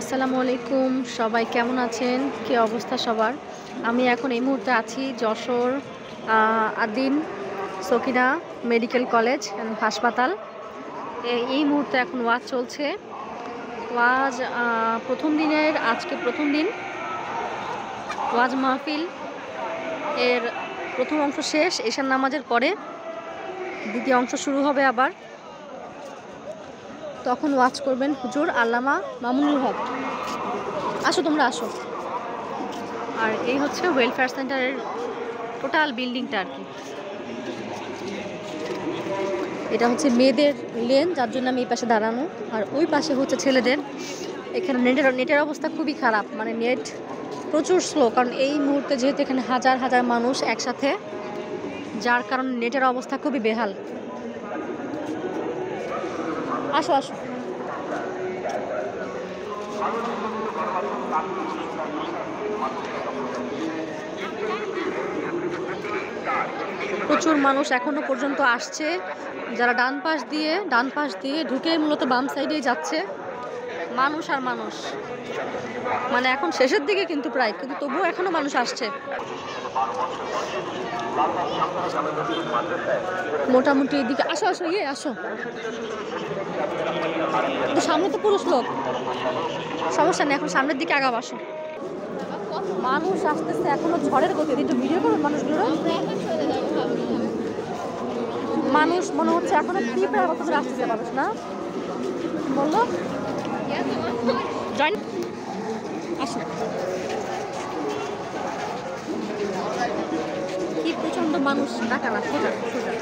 আসসালামু আলাইকুম, সবাই কেমন আছেন? কি অবস্থা সবার? আমি এখন এই মুহূর্তে আছি Jessore Addin Sakina medical college and হাসপাতাল। এই মুহূর্তে এখন ওয়াজ চলছে। ওয়াজ প্রথম দিনের আজকে প্রথম দিন ওয়াজ মাহফিল এর প্রথম অংশ শেষ। এশার নামাজের পরে দ্বিতীয় অংশ শুরু হবে আবার। তখন ওয়াজ করবেন হুজুর আল্লামা মামুনুল হক। আসো, তোমরা আসো। আর এই হচ্ছে ওয়েলফেয়ার সেন্টারের টোটাল বিল্ডিংটা আর কি। এটা হচ্ছে মেয়েদের লেন, যার জন্য আমি এই পাশে দাঁড়ানো। আর ওই পাশে হচ্ছে ছেলেদের। এখানে নেটের অবস্থা খুবই খারাপ, মানে নেট প্রচুর স্লো, কারণ এই মুহূর্তে যেহেতু এখানে হাজার হাজার মানুষ একসাথে, যার কারণে নেটের অবস্থা খুবই বেহাল। আসো আসো। প্রচুর মানুষ এখনো পর্যন্ত আসছে, যারা ডান পাশ দিয়ে ঢুকে মূলত বাম সাইডেই যাচ্ছে। মানুষ আর মানুষ, মানে এখন শেষের দিকে কিন্তু প্রায়, কিন্তু তবুও এখনো মানুষ আসছে মোটামুটি। এদিকে আসো আসো, আসো। সামনে তো পুরুষ লোক, সমস্যা নেই, এখন সামনের দিকে আগাও, আসো। মানুষ আসতেছে এখনো ঝড়ের গতিতে। একটু ভিডিও করুন মানুষগুলো। মানুষ মনে হচ্ছে এখনো তীব্র কত করে আসতেছে মানুষ, না বললো? জয়েন আসো। কি প্রচন্ড মানুষ, টাকা না সোজা সোজা।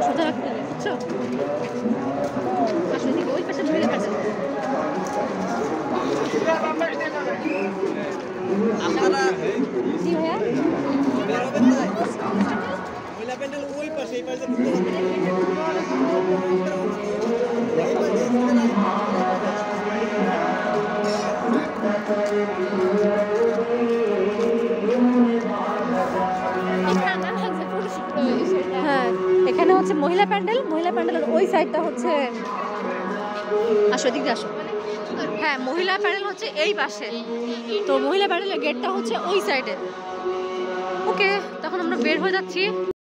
সোজা রাখতে হবে, বুঝছো? আসলে ওই পাশে মহিলা প্যান্ডেল। জি ভাইয়া, মহিলা প্যান্ডেল ওই পাশে, এই পাশে। হ্যাঁ, এখানে হচ্ছে মহিলা প্যান্ডেলের ওই সাইডটা হচ্ছে। আসো, এদিকে আসো। হ্যাঁ, মহিলা প্যান্ডেল হচ্ছে এই পাশে, তো মহিলা প্যান্ডেলের গেটটা হচ্ছে ওই সাইডে। ওকে, তখন আমরা বের হয়ে যাচ্ছি।